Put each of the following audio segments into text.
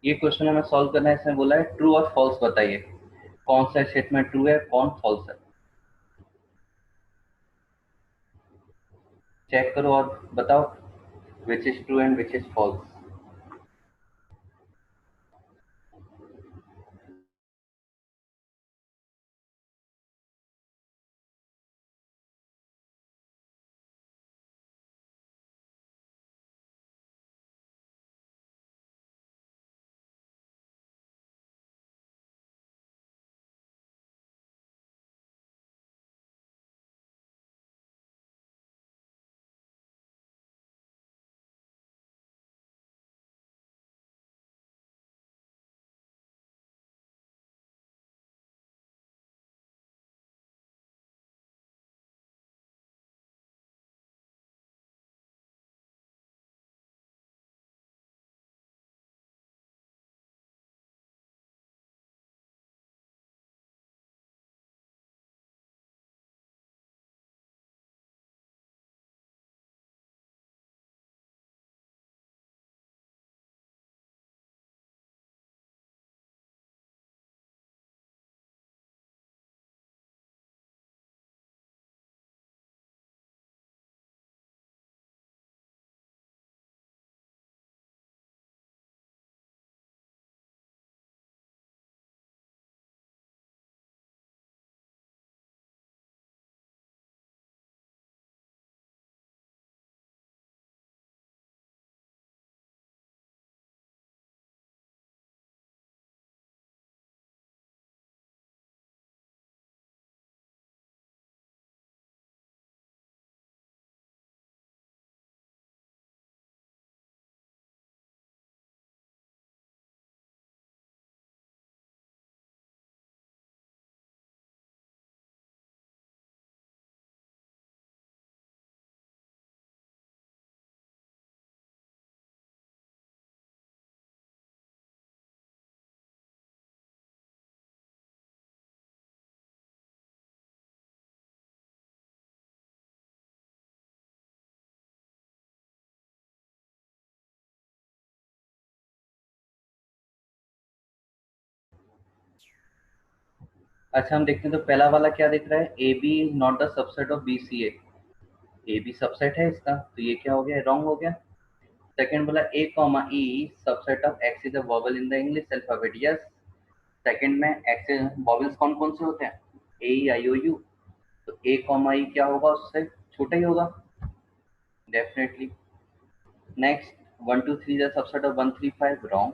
ये क्वेश्चन हमें सॉल्व करना है। इसमें बोला है ट्रू और फॉल्स बताइए, कौन सा स्टेटमेंट ट्रू है कौन फॉल्स है। चेक करो और बताओ which is true and which is false. अच्छा हम देखते हैं तो पहला वाला क्या दिख रहा है, A B is not the subset of B C A B subset है इसका, तो ये क्या हो गया, रॉन्ग हो गया। सेकंड बोला A comma E subset of X is a vowel in the English alphabet, yes. Second में एक्स वॉवल्स कौन कौन से होते हैं, ए ई आई ओ यू, तो ए कॉमा ई क्या होगा, उससे छोटा ही होगा definitely. Next 1 2 3 the subset of 1 3 5, wrong.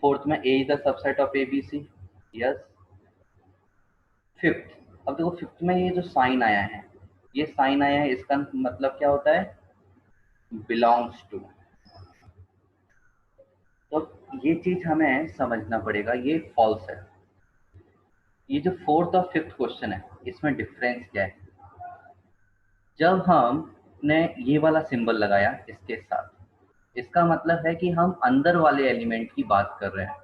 Fourth में A is the subset of A B C, yes. Fifth, अब देखो फिफ्थ में ये जो साइन आया है, ये साइन आया है, इसका मतलब क्या होता है, बिलोंग्स टू। तो ये चीज हमें समझना पड़ेगा, ये फॉल्स है। ये जो फोर्थ और फिफ्थ क्वेश्चन है इसमें डिफरेंस क्या है, जब हमने ये वाला सिंबल लगाया इसके साथ, इसका मतलब है कि हम अंदर वाले एलिमेंट की बात कर रहे हैं,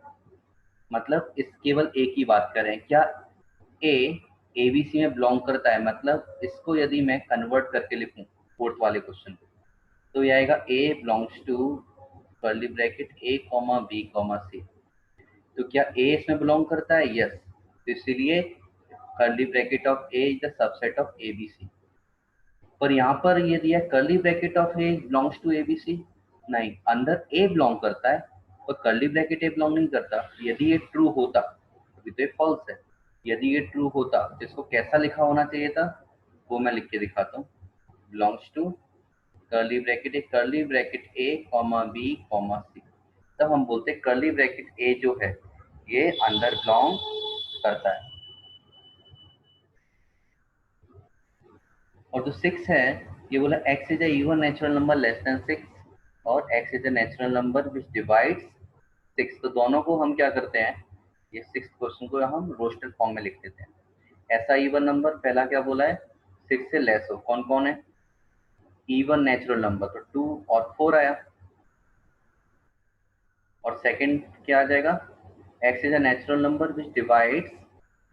मतलब इस केवल ए की बात कर रहे हैं। क्या ए एबीसी में बिलोंग करता है, मतलब इसको यदि मैं कन्वर्ट करके लिखूं फोर्थ वाले क्वेश्चन को, तो ये आएगा A belongs to curly bracket A comma B comma C. तो क्या ए इसमें बिलोंग करता है, यस, तो इसीलिए curly bracket of A is the subset of A B C. पर यहाँ पर ये दिया curly bracket of A belongs to A B C, नहीं, अंदर ए बिलोंग करता है और कर्ली ब्रैकेट ए बिलोंग नहीं करता। यदि ये ट्रू होता अभी तो ये फॉल्स है, यदि ये ट्रू होता तो इसको कैसा लिखा होना चाहिए था, वो मैं लिख के दिखाता हूँ। Belongs to curly bracket A comma B comma C, तब हम बोलते हैं कर्ली ब्रैकेट ए जो है ये अंदर बिलोंग करता है। और जो 6 है, ये बोला x is a even natural number less than 6 और x is a natural number which divides 6, तो दोनों को हम क्या करते हैं, ये 6 क्वेश्चन को हम रोस्टेड फॉर्म में लिख देते हैं। ऐसा इवन नंबर पहला क्या बोला है, 6 से लेस हो, कौन कौन है, इवन नेचुरल नंबर, तो 2 और 4 आया। और सेकंड क्या आ जाएगा, x is a natural number which divides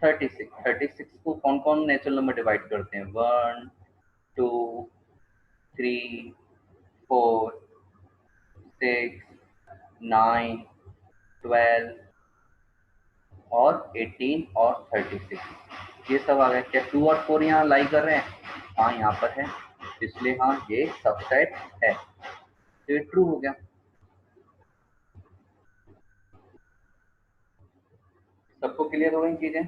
36, 36 को कौन कौन नेचुरल नंबर डिवाइड करते हैं, 1 2 3 4 6 9 12 और 18 और 36, ये सब आ गए। क्या 2 और 4 यहाँ लाई कर रहे हैं? हाँ यहाँ पर है, इसलिए हाँ ये सबसेट है, तो ये ट्रू हो गया। सबको क्लियर हो गई चीजें?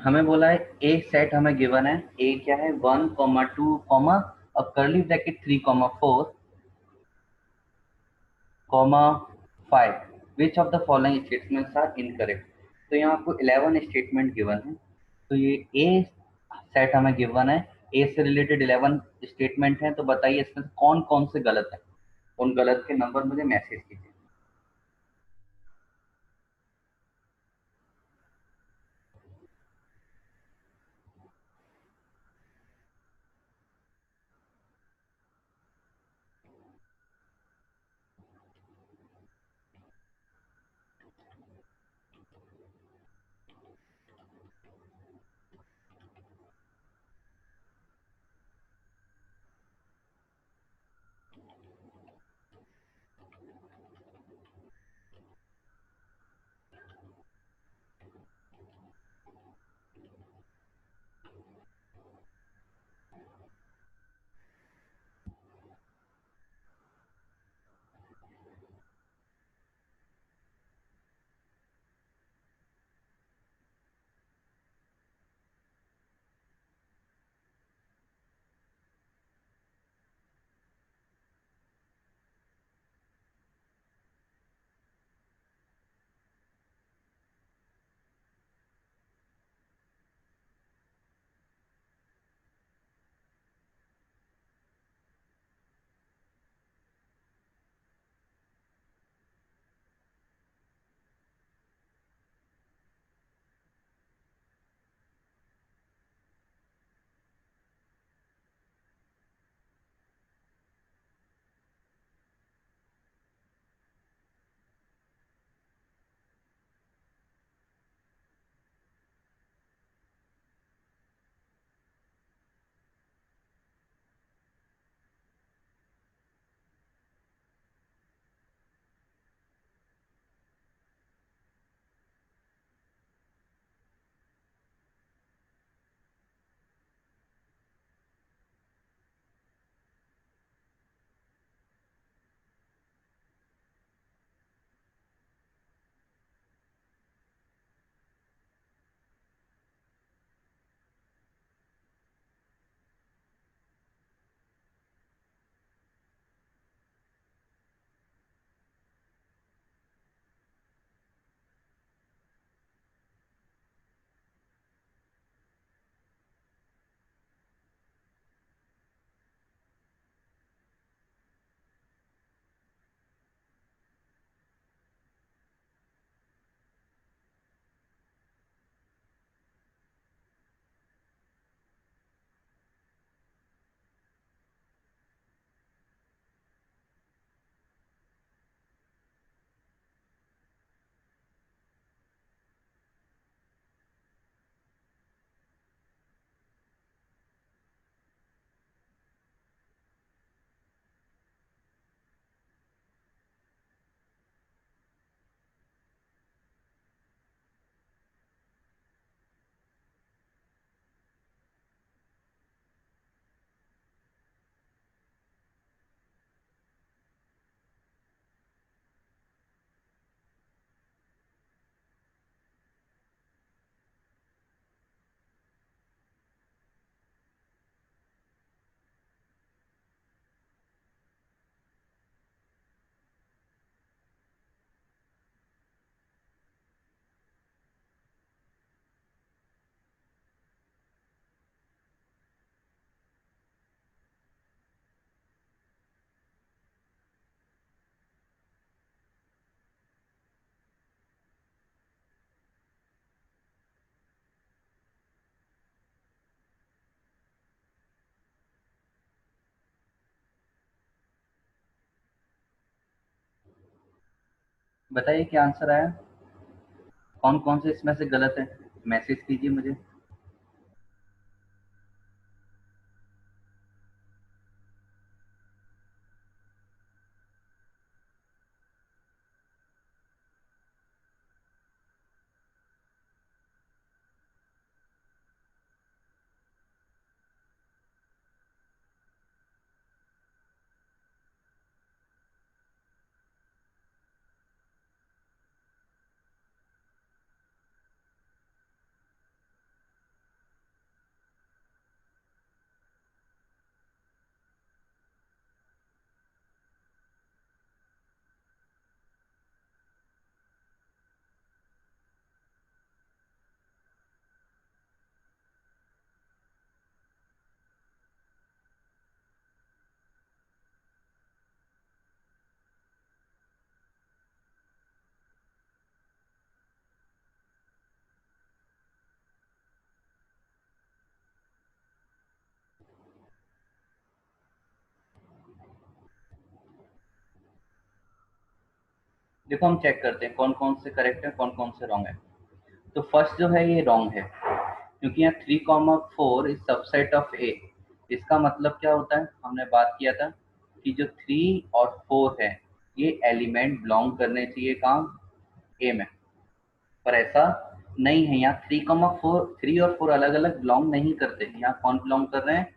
हमें बोला है ए सेट हमें गिवन है, ए क्या है 1, 2, अब curly bracket 3, 4, 5, which of the following statements are incorrect. तो यहाँ आपको 11 स्टेटमेंट गिवन है, तो ये ए सेट हमें गिवन है, ए से रिलेटेड 11 स्टेटमेंट हैं, तो बताइए इसमें से कौन कौन से गलत है। उन गलत के नंबर मुझे मैसेज कीजिए। बताइए क्या आंसर आया, कौन कौन से इसमें से गलत है, मैसेज कीजिए मुझे। देखो हम चेक करते हैं कौन कौन से करेक्ट है, कौन कौन से रॉन्ग है। तो फर्स्ट जो है ये रॉन्ग है, क्योंकि यहाँ 3,4 इज सबसेट ऑफ ए। इसका मतलब क्या होता है, हमने बात किया था कि जो 3 और 4 है ये एलिमेंट बिलोंग करने चाहिए कहाँ, ए में। पर ऐसा नहीं है, यहाँ 3,4 3 और 4 अलग अलग बिलोंग नहीं करते, यहाँ कौन बिलोंग कर रहे हैं,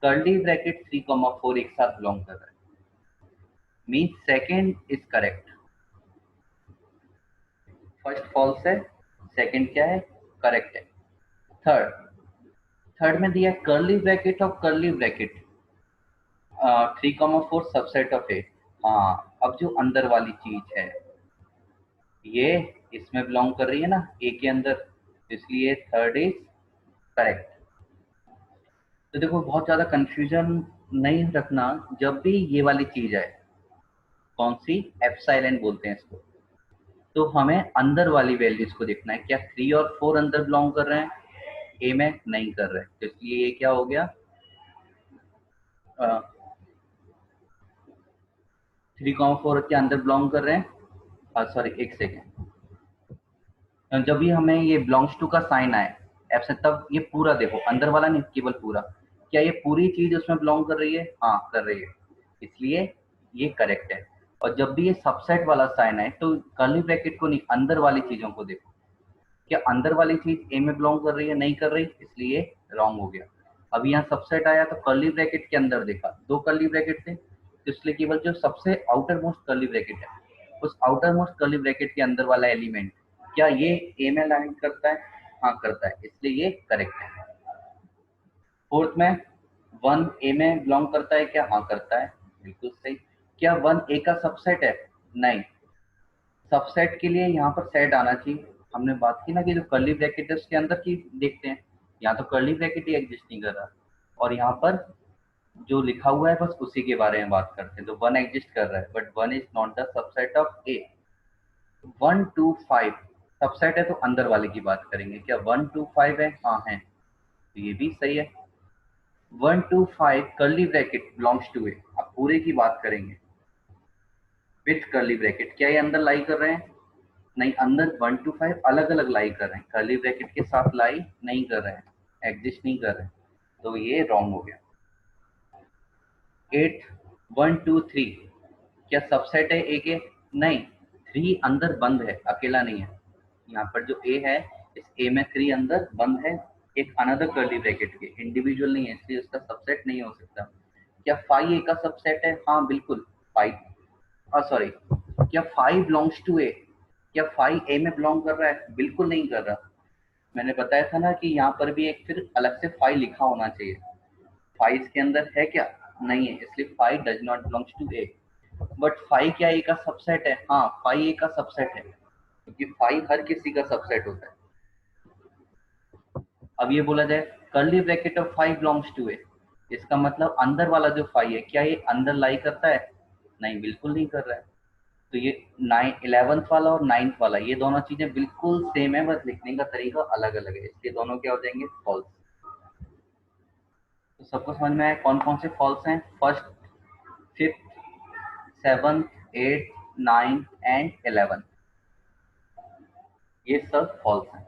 कर्ली ब्रैकेट 3,4 एक साथ बिलोंग कर रहे हैं। Mean second is correct, first false है, सेकेंड क्या है, करेक्ट है। थर्ड, थर्ड में दिया कर्ली ब्रैकेट और curly bracket 3,4 subset of A. हाँ, अब जो अंदर वाली चीज है ये इसमें बिलोंग कर रही है ना, ए के अंदर, इसलिए थर्ड इज करेक्ट। तो देखो बहुत ज्यादा कंफ्यूजन नहीं रखना, जब भी ये वाली चीज है, कौन सी, एप्सिलॉन बोलते हैं इसको, तो हमें अंदर वाली वैल्यूज को देखना है, क्या 3 और 4 अंदर बिलोंग कर रहे हैं, ए में नहीं कर रहे, तो इसलिए ये क्या हो गया, 3,4 के अंदर बिलोंग कर रहे हैं, सॉरी एक सेकेंड, जब भी हमें ये बिलोंग्स टू का साइन आए एप से, तब ये पूरा देखो, अंदर वाला नहीं, केवल पूरा, क्या ये पूरी चीज उसमें बिलोंग कर रही है, हाँ कर रही है, इसलिए ये करेक्ट है। और जब भी ये सबसेट वाला साइन आए तो कर्ली ब्रैकेट को नहीं, अंदर वाली चीजों को देखो, क्या अंदर वाली चीज ए में बिलोंग कर रही है, नहीं कर रही, इसलिए रॉन्ग हो गया। अब यहाँ सबसेट आया तो कर्ली ब्रैकेट के अंदर देखा, दो कर्ली ब्रैकेट थे, तो इसलिए केवल जो सबसे आउटर मोस्ट कर्ली ब्रैकेट है, उस आउटर मोस्ट कर्ली ब्रैकेट के अंदर वाला एलिमेंट, क्या ये ए में अलाइन करता है, हाँ करता है, इसलिए ये करेक्ट है। फोर्थ में 1 ए में बिलोंग करता है क्या, हाँ करता है, बिल्कुल सही। क्या 1 ए का सबसेट है, नहीं, सबसेट के लिए यहाँ पर सेट आना चाहिए। हमने बात की ना कि जो कर्ली ब्रैकेट है उसके अंदर की देखते हैं, यहाँ तो कर्ली ब्रैकेट ही एग्जिस्ट नहीं कर रहा, और यहाँ पर जो लिखा हुआ है बस उसी के बारे में बात करते हैं, तो 1 एग्जिस्ट कर रहा है, but 1 is not the subset of A. 1 2 5 subset है, तो अंदर वाले की बात करेंगे, क्या 1 2 5 है, हाँ है, तो ये भी सही है। 1 2 5 कर्ली ब्रैकेट बिलोंग्स टू ए, अब पूरे की बात करेंगे विथ कर्ली ब्रैकेट, क्या ये अंदर लाई कर रहे हैं, नहीं, अंदर 1 2 5 अलग अलग लाई कर रहे हैं, कर्ली ब्रैकेट के साथ लाई नहीं कर रहे हैं, एग्जिस्ट नहीं कर रहे हैं, तो ये रॉन्ग हो गया। 8 1 2 3 क्या सबसेट है ए के, नहीं, 3 अंदर बंद है, अकेला नहीं है, यहाँ पर जो ए है इस ए में 3 अंदर बंद है, एक अनदर कर्ली ब्रैकेट के, इंडिविजुअल नहीं है, इसलिए उसका सबसेट नहीं हो सकता। क्या 5 ए का सबसेट है, हाँ बिल्कुल, 5, सॉरी, क्या 5 बिलोंग्स टू ए, क्या 5 ए में बिलोंग कर रहा है, बिल्कुल नहीं कर रहा। मैंने बताया था ना कि यहाँ पर भी एक फिर अलग से 5 लिखा होना चाहिए, 5 इसके अंदर है क्या, नहीं है, इसलिए 5 does not belongs to A. But 5 क्या ए का सबसेट है, हाँ 5 ए का सबसेट है, क्योंकि 5 हर किसी का सबसेट होता है। अब ये बोला जाए curly bracket of 5 belongs to A, इसका मतलब अंदर वाला जो 5 है क्या ये अंदर लाई करता है, नहीं बिल्कुल नहीं कर रहा है। तो ये 11th वाला और 9th वाला, ये दोनों चीजें बिल्कुल सेम है, बस लिखने का तरीका अलग अलग है, इसलिए दोनों क्या हो जाएंगे, फॉल्स। तो सबको समझ में आया कौन कौन से फॉल्स हैं, first, fifth, 7th, 8th, 9 and 11, ये सब फॉल्स है।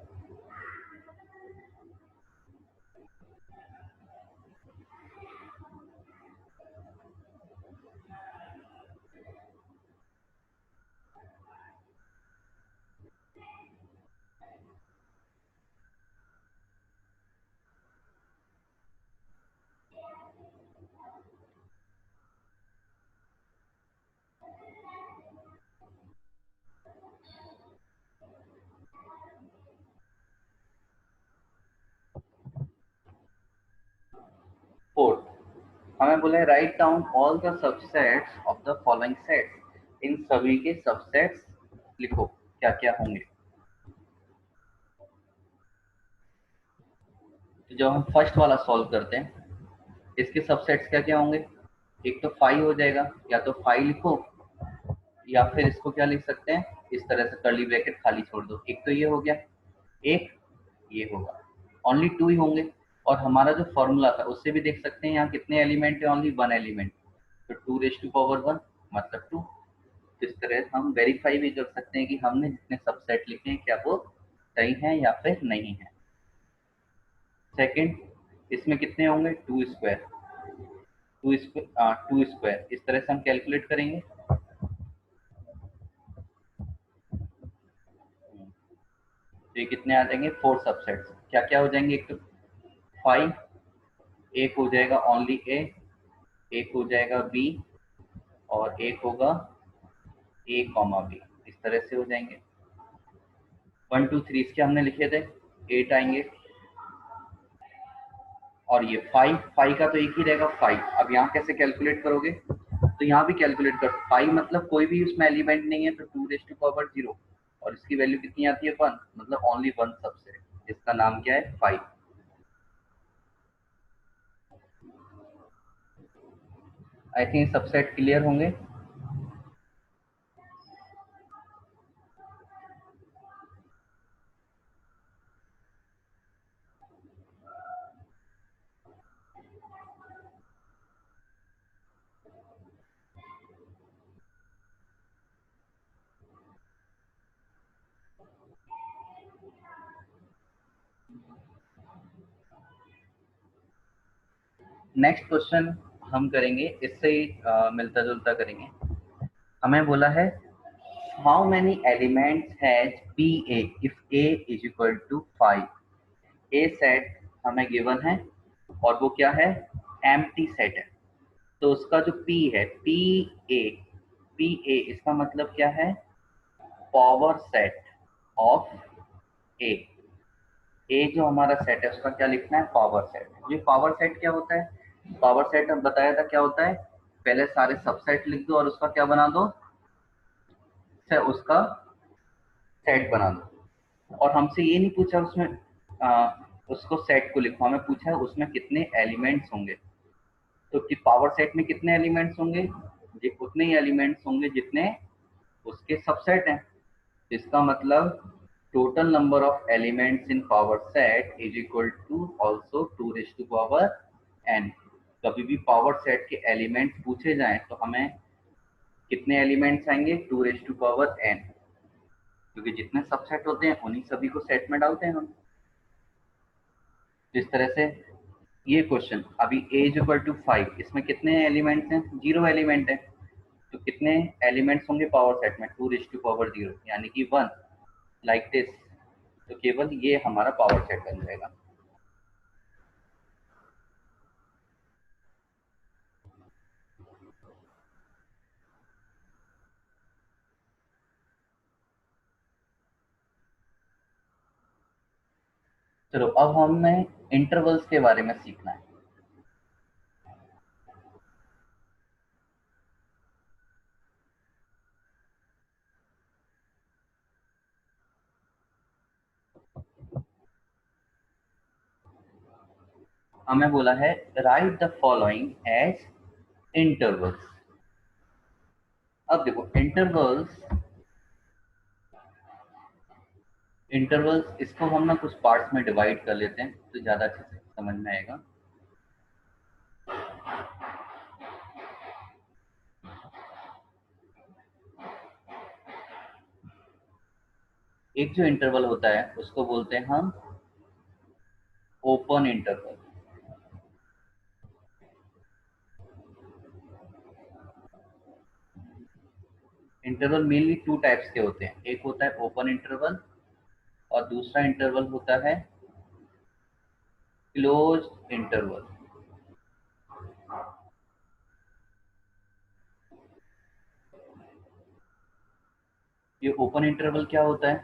फोर्थ, हमें बोला है write down all the subsets of the following sets, इन सभी के सबसेट्स लिखो क्या क्या होंगे। तो जब हम फर्स्ट वाला सॉल्व करते हैं, इसके सबसेट्स क्या क्या होंगे। एक तो 5 हो जाएगा, या तो 5 लिखो, या फिर इसको क्या लिख सकते हैं, इस तरह से कर्ली ब्रैकेट खाली छोड़ दो। एक तो ये हो गया, एक ये होगा, ओनली 2 ही होंगे। और हमारा जो फॉर्मूला था उससे भी देख सकते हैं यहाँ कितने एलिमेंट है, ओनली 1 एलिमेंट, तो 2 raised to power 1 मतलब 2। इस तरह हम वेरीफाई भी कर सकते हैं कि हमने जितने सबसेट लिखे हैं क्या वो सही है या फिर नहीं है। सेकंड, इसमें कितने होंगे, 2 स्क्वायर, 2 स्क्वायर इस तरह से हम कैलकुलेट करेंगे। तो ये कितने आ जाएंगे, 4 सबसेट्स, क्या क्या हो जाएंगे, एक तो 5, एक हो जाएगा ओनली ए, एक हो जाएगा बी, और एक होगा ए कॉमा बी, इस तरह से हो जाएंगे। 1 2 3 इसके हमने लिखे थे, 8 आएंगे। और ये 5 का तो एक ही रहेगा 5। अब यहाँ कैसे कैलकुलेट करोगे, तो यहाँ भी कैलकुलेट कर, 5 मतलब कोई भी उसमें एलिमेंट नहीं है, तो 2 raised to power 0, और इसकी वैल्यू कितनी आती है 1, मतलब ओनली 1 सबसेट, जिसका नाम क्या है 5। आई थिंक सबसेट क्लियर होंगे। नेक्स्ट क्वेश्चन हम करेंगे, इससे ही मिलता जुलता करेंगे। हमें बोला है how many elements has B A if A is equal to 5। A set हमें गिवन है, और वो क्या है, एम्प्टी सेट है। तो उसका जो पी है, ए, पी ए इसका मतलब क्या है, पावर सेट ऑफ ए। ए जो हमारा सेट है उसका क्या लिखना है, पावर सेट। ये पावर सेट क्या होता है, पावर सेट अब बताया था क्या होता है, पहले सारे सबसेट लिख दो और उसका क्या बना दो, उसका सेट बना दो। और हमसे ये नहीं पूछा उसमें उसको सेट को लिखो, हमें पूछा है उसमें कितने एलिमेंट्स होंगे। तो कि पावर सेट में कितने एलिमेंट्स होंगे, उतने ही एलिमेंट्स होंगे जितने उसके सबसेट हैं। इसका मतलब total number of elements in power set is equal to also 2 raised to power n। कभी भी पावर सेट के एलिमेंट्स पूछे जाएं तो हमें कितने एलिमेंट्स आएंगे, 2 raised to power n, क्योंकि जितने सबसेट होते हैं उन्हीं सभी को सेट में डालते हैं हम। जिस तरह से ये क्वेश्चन अभी a इज इक्वल टू 5, इसमें कितने एलिमेंट्स हैं, 0 एलिमेंट है। तो कितने एलिमेंट्स होंगे पावर सेट में, 2 raised to power 0 यानी कि 1, लाइक दिस। तो केवल ये हमारा पावर सेट बन जाएगा। चलो अब हमें इंटरवल्स के बारे में सीखना है। हमें बोला है write the following as intervals. अब देखो इंटरवल्स, इसको हम ना कुछ पार्ट्स में डिवाइड कर लेते हैं तो ज्यादा अच्छे से समझ में आएगा। एक जो इंटरवल होता है उसको बोलते हैं हम open interval. Interval mainly two types के होते हैं, एक होता है ओपन इंटरवल और दूसरा इंटरवल होता है क्लोज इंटरवल। ये ओपन इंटरवल क्या होता है,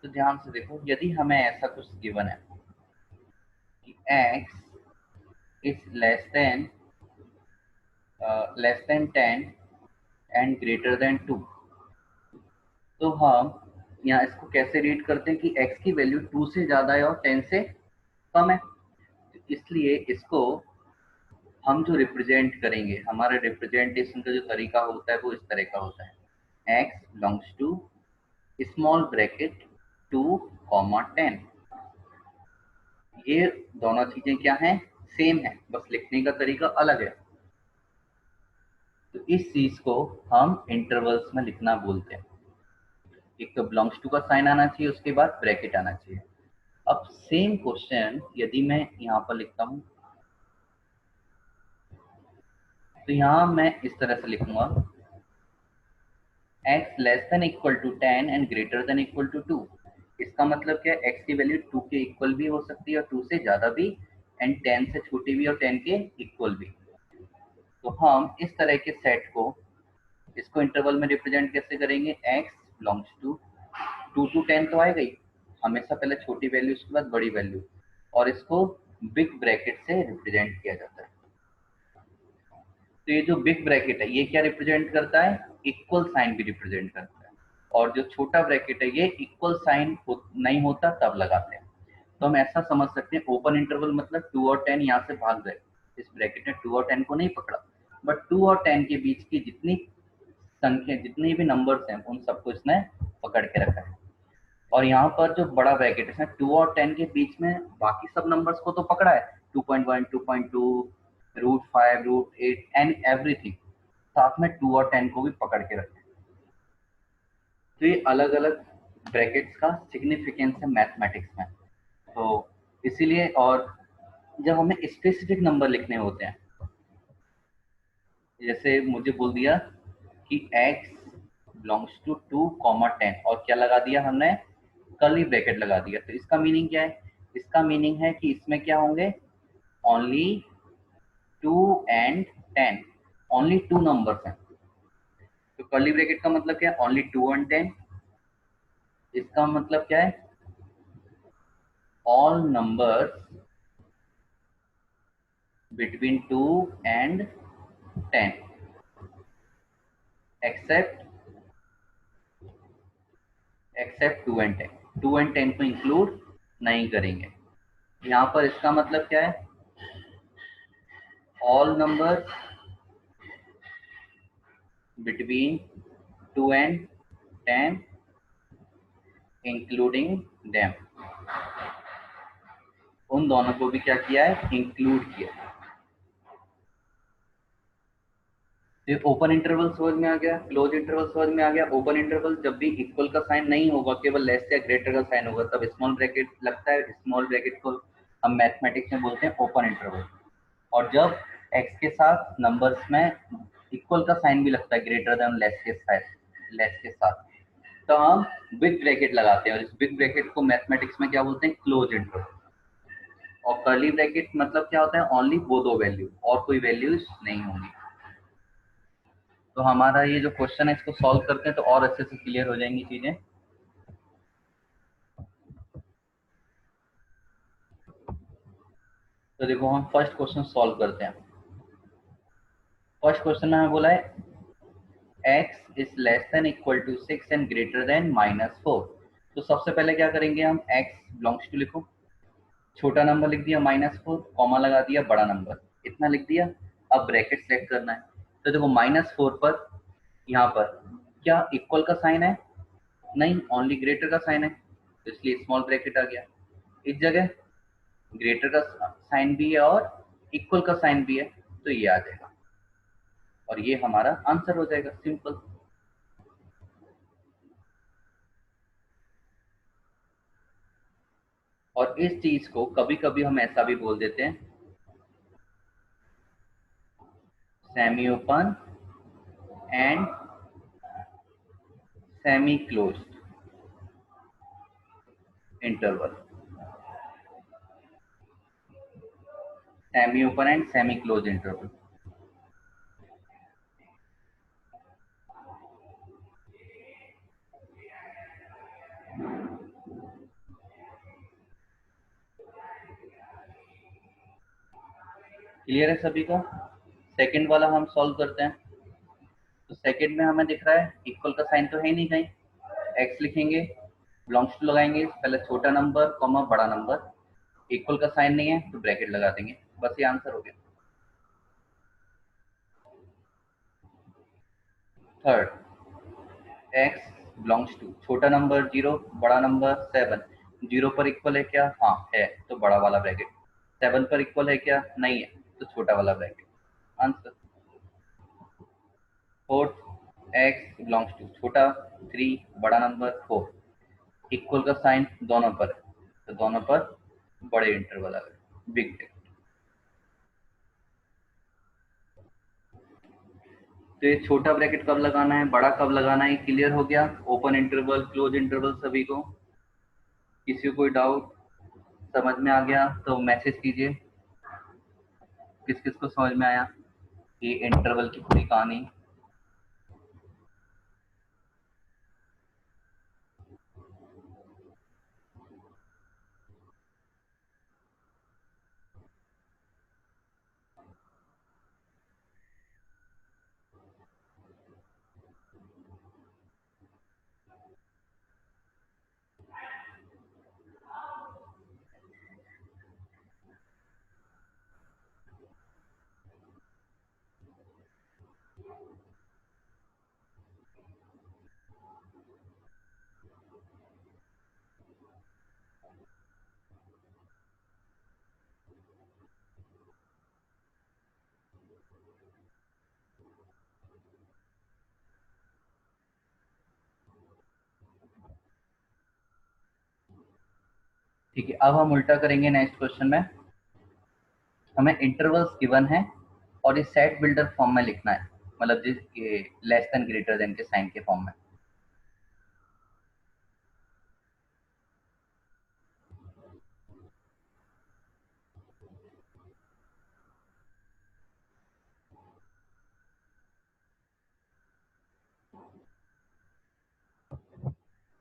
तो ध्यान से देखो, यदि हमें ऐसा कुछ गिवन है कि x is less then 10 and greater then 2, तो हम यहाँ इसको कैसे रीड करते हैं कि x की वैल्यू 2 से ज्यादा है और 10 से कम है। तो इसलिए इसको हम जो रिप्रेजेंट करेंगे, हमारे रिप्रेजेंटेशन का जो तरीका होता है वो इस तरह का होता है, x belongs to small bracket 2 comma 10। ये दोनों चीजें क्या हैं, सेम है, बस लिखने का तरीका अलग है। तो इस चीज को हम इंटरवल्स में लिखना बोलते हैं। एक तो बिलोंग्स टू का साइन आना चाहिए, उसके बाद ब्रैकेट आना चाहिए। अब सेम क्वेश्चन यदि मैं यहाँ पर लिखता हूँ, तो यहाँ मैं इस तरह से लिखूंगा, x less than equal to 10 and greater than equal to 2। इसका मतलब क्या है, x की वैल्यू 2 के इक्वल भी हो सकती है और 2 से ज्यादा भी, एंड 10 से छोटी भी और 10 के इक्वल भी। तो हम इस तरह के सेट को, इसको इंटरवल में रिप्रेजेंट कैसे करेंगे, x बिलोंग्स टू 2 टू 10 तो आएगा ही, हमेशा पहले छोटी वैल्यू उसके बाद बड़ी वैल्यू, और इसको बिग ब्रैकेट से रिप्रेजेंट किया जाता है। तो ये जो बिग ब्रैकेट है ये क्या रिप्रेजेंट करता है, इक्वल साइन भी रिप्रेजेंट करता है, और जो छोटा ब्रैकेट है ये इक्वल साइन नहीं होता तब लगाते हैं। तो हम ऐसा समझ सकते हैं, ओपन इंटरवल मतलब 2 और 10 यहाँ से भाग गए, इस ब्रैकेट ने 2 और 10 को नहीं पकड़ा, बट 2 और 10 के बीच की जितनी संख्या, जितनी भी नंबर्स हैं, उन सबको इसने पकड़ के रखा है। और यहाँ पर जो बड़ा ब्रैकेट है, इसमें 2 और 10 के बीच में बाकी सब नंबर्स को तो पकड़ा है, 2.1, 2.2, √5, √8 एंड एवरीथिंग, साथ में 2 और 10 को भी पकड़ के रखे। तो ये अलग अलग ब्रैकेट्स का सिग्निफिकेंस है मैथमेटिक्स में। तो इसीलिए, और जब हमें स्पेसिफिक नंबर लिखने होते हैं, जैसे मुझे बोल दिया कि x बिलोंग्स टू 2 कॉमा 10 और क्या लगा दिया हमने, कर्ली ब्रैकेट लगा दिया, तो इसका मीनिंग क्या है, इसका मीनिंग है कि इसमें क्या होंगे, ओनली 2 एंड 10, ओनली 2 नंबर्स हैं। तो कर्ली ब्रैकेट का मतलब क्या है, ओनली 2 एंड 10। इसका मतलब क्या है, all numbers between 2 and 10 except 2 and 10, 2 and 10 को इंक्लूड नहीं करेंगे। यहाँ पर इसका मतलब क्या है, all number between 2 and 10 including them, उन दोनों को भी क्या किया है, इंक्लूड किया। तो ओपन इंटरवल समझ में आ गया, क्लोज इंटरवल समझ में आ गया। ओपन इंटरवल जब भी इक्वल का साइन नहीं होगा, केवल लेस या ग्रेटर का साइन होगा, तब स्मॉल ब्रैकेट लगता है, स्मॉल ब्रैकेट को हम मैथमेटिक्स में बोलते हैं ओपन इंटरवल। और जब एक्स के साथ नंबर्स में इक्वल का साइन भी लगता है, ग्रेटर देन लेस के साथ, तो हम बिग ब्रैकेट लगाते हैं, और इस बिग ब्रैकेट को मैथमेटिक्स में क्या बोलते हैं, क्लोज इंटरवल। और कर्ली ब्रैकेट मतलब क्या होता है, ओनली वो दो वैल्यू, और कोई वैल्यूज नहीं होंगी। तो हमारा ये जो क्वेश्चन है, इसको सॉल्व करते हैं तो और अच्छे से क्लियर हो जाएंगी चीजें। तो देखो हम फर्स्ट क्वेश्चन सॉल्व करते हैं। फर्स्ट क्वेश्चन में हमें बोला है x is less than equal to 6 and greater than -4। तो सबसे पहले क्या करेंगे, हम x बिलोंग्स टू लिखो, छोटा नंबर लिख दिया -4, कॉमा लगा दिया, बड़ा नंबर इतना लिख दिया। अब ब्रैकेट सेलेक्ट करना है, तो देखो -4 पर यहाँ पर क्या इक्वल का साइन है, नहीं, ओनली ग्रेटर का साइन है, तो इसलिए स्मॉल ब्रैकेट आ गया। इस जगह ग्रेटर का साइन भी है और इक्वल का साइन भी है, तो ये आ जाएगा, और ये हमारा आंसर हो जाएगा, सिंपल। और इस चीज को कभी कभी हम ऐसा भी बोल देते हैं, semi open and semi closed interval, semi open and semi close interval. Clear है सभी को? सेकंड वाला हम सॉल्व करते हैं। तो सेकंड में हमें दिख रहा है इक्वल का साइन तो है ही नहीं कहीं, एक्स लिखेंगे, बिलोंग्स टू लगाएंगे, पहले छोटा नंबर कॉमा बड़ा नंबर, इक्वल का साइन नहीं है तो ब्रैकेट लगा देंगे, बस ये आंसर हो गया। थर्ड, एक्स बिलोंग्स टू छोटा नंबर 0, बड़ा नंबर 7, 0 पर इक्वल है क्या? हाँ है, तो बड़ा वाला ब्रैकेट। 7 पर इक्वल है क्या? नहीं है, तो छोटा वाला bracket. Answer. Fourth, x belongs to छोटा 3, बड़ा नंबर 4, इक्वल का साइन दोनों पर है, तो दोनों पर बड़े इंटरवल आ गए, बिग ब्रैकेट। तो ये छोटा ब्रैकेट कब लगाना है, बड़ा कब लगाना है, क्लियर हो गया। ओपन इंटरवल, क्लोज इंटरवल सभी को। किसी को कोई डाउट समझ में आ गया तो मैसेज कीजिए, किस किस को समझ में आया ये इंटरवल की पूरी कहानी। ठीक है, अब हम उल्टा करेंगे नेक्स्ट क्वेश्चन में। हमें इंटरवल्स गिवन है और ये सेट बिल्डर फॉर्म में लिखना है, मतलब जिस लेस देन ग्रेटर देन के साइन के फॉर्म में।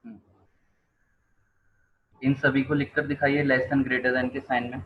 हम्म, इन सभी को लिखकर दिखाइए लेस देन ग्रेटर देन के साइन में।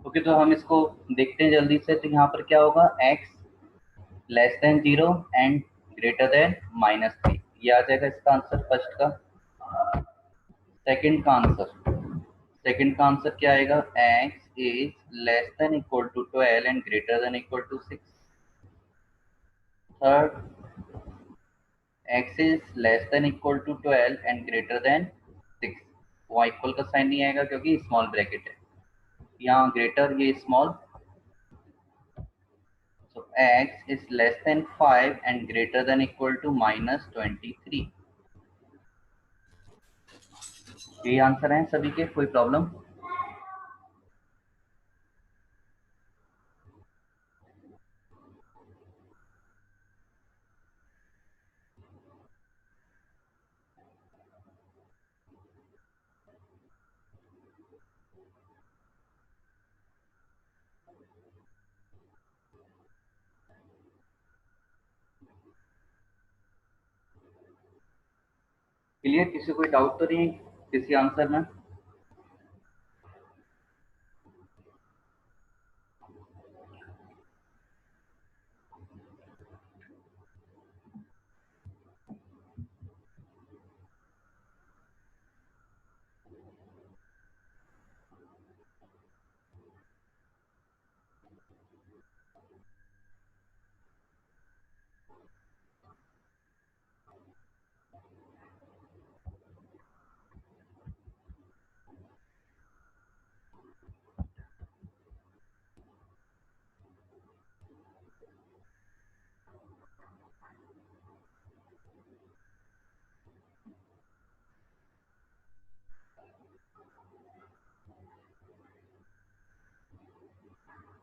ओके, तो हम इसको देखते हैं जल्दी से। तो यहाँ पर क्या होगा, x less than 0 and greater than -3, ये आ जाएगा इसका आंसर फर्स्ट का। सेकंड का आंसर क्या आएगा, x is less than equal to 12 and greater than equal to 6। Third, x is less than equal to 12 and greater than 6। वहाँ equal का साइन नहीं आएगा क्योंकि स्मॉल ब्रैकेट है, यहाँ ग्रेटर, ये small. So x is less than 5 and greater than equal to -23। ये answer है सभी के, कोई प्रॉब्लम? क्लियर? किसी कोई डाउट तो नहीं किसी आंसर में?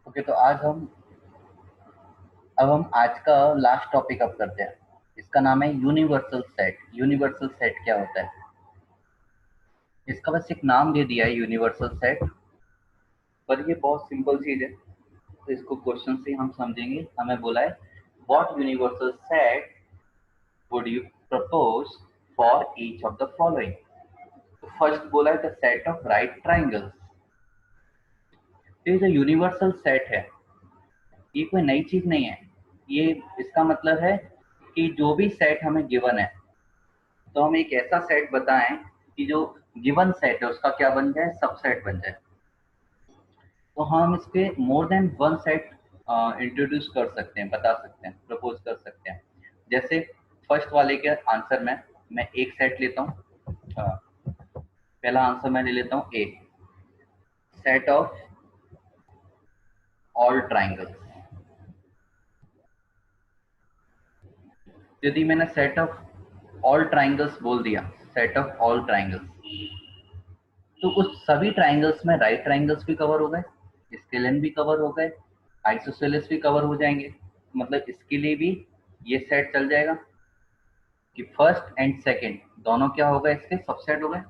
ओके, तो अब हम आज का लास्ट टॉपिक अप करते हैं। इसका नाम है यूनिवर्सल सेट। यूनिवर्सल सेट क्या होता है, इसका बस एक नाम दे दिया है यूनिवर्सल सेट, पर ये बहुत सिंपल चीज है। तो इसको क्वेश्चन से हम समझेंगे। हमें बोला है what universal set would you propose for each of the following। तो फर्स्ट बोला है the set of right triangles. तो ये जो यूनिवर्सल सेट है, ये कोई नई चीज नहीं है। ये, इसका मतलब है कि जो भी सेट हमें गिवन है, तो हम एक ऐसा सेट बताएं कि जो गिवन सेट है उसका क्या बन जाए, सबसेट बन जाए। तो हम इस पे more than one set introduce कर सकते हैं, बता सकते हैं, प्रपोज कर सकते हैं। जैसे फर्स्ट वाले के आंसर में मैं एक सेट लेता हूँ। पहला आंसर मैं ले लेता हूँ ए, सेट ऑफ ऑल ट्राइंगल्स। यदि मैंने सेट ऑफ ऑल ट्राइंगल्स बोल दिया, सेट ऑफ ऑल ट्राइंगल्स, तो उस सभी ट्राइंगल्स में राइट ट्राइंगल्स भी कवर हो गए, स्केलन भी कवर हो गए, आइसोसेलेस भी कवर हो जाएंगे। मतलब इसके लिए भी ये सेट चल जाएगा कि फर्स्ट एंड सेकंड दोनों क्या हो गए, इसके सबसेट हो गए।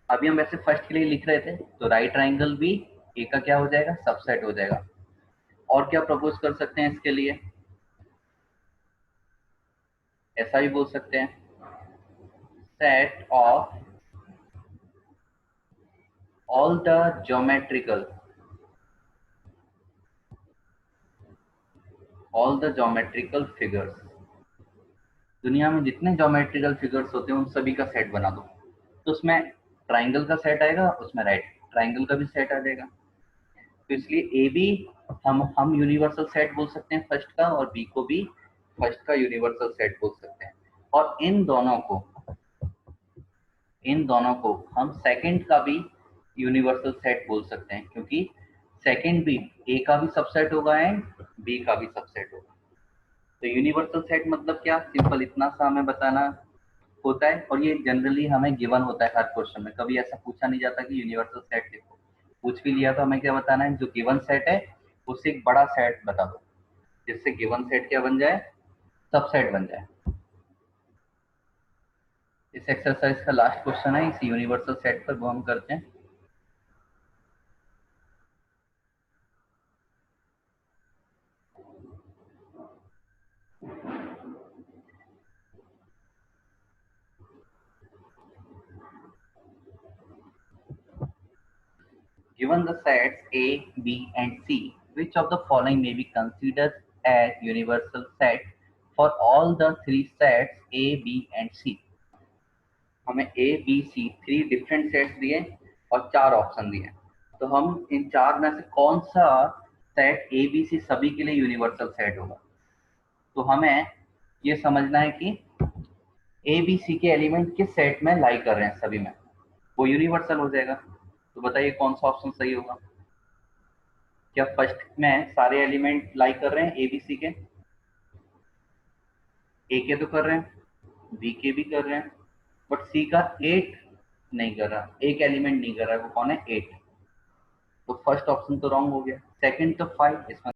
अभी हम वैसे फर्स्ट के लिए लिख रहे थे, तो राइट ट्राइंगल भी ए का क्या हो जाएगा, सबसेट हो जाएगा। और क्या प्रपोज कर सकते हैं इसके लिए, ऐसा भी बोल सकते हैं set of all the geometrical figures. दुनिया में जितने ज्योमेट्रिकल फिगर्स होते हैं उन सभी का सेट बना दो। तो उसमें ट्राइंगल का सेट आएगा, उसमें राइट ट्राइंगल का भी सेट आ जाएगा। तो इसलिए ए बी हम यूनिवर्सल सेट बोल सकते हैं फर्स्ट का, और बी को भी फर्स्ट का यूनिवर्सल सेट बोल सकते हैं। और इन दोनों को हम सेकंड का भी यूनिवर्सल सेट बोल सकते हैं, क्योंकि सेकंड भी ए का भी सबसेट होगा एंड बी का भी सबसेट होगा। तो यूनिवर्सल सेट मतलब क्या, सिंपल इतना सा हमें बताना होता है। और ये जनरली हमें गिवन होता है हर क्वेश्चन में, कभी ऐसा पूछा नहीं जाता कि यूनिवर्सल सेट लिखो। पूछ भी लिया तो हमें क्या बताना है, जो गिवन सेट है उससे एक बड़ा सेट बता दो, जिससे गिवन सेट क्या बन जाए, सबसेट बन जाए। इस एक्सरसाइज का लास्ट क्वेश्चन है इस यूनिवर्सल सेट पर, वो हम करते हैं। Given the sets A, B, and C, which of the following may be considered as universal set for all the three sets A, B, and C? हमें A, B, C three different sets दिए और चार option दिए, तो हम इन चार में से कौन सा सेट A, B, C सभी के लिए यूनिवर्सल सेट होगा? तो हमें ये समझना है कि A, B, C के एलिमेंट किस सेट में लाई कर रहे हैं, सभी में वो यूनिवर्सल हो जाएगा। तो बताइए कौन सा ऑप्शन सही होगा? क्या फर्स्ट में सारे एलिमेंट लाई कर रहे हैं ए बी सी के? ए के तो कर रहे हैं, बी के भी कर रहे हैं, बट सी का एट नहीं कर रहा, एक एलिमेंट नहीं कर रहा है, वो कौन है? एट। तो फर्स्ट ऑप्शन तो रॉन्ग हो गया। सेकंड तो फाइव, इसमें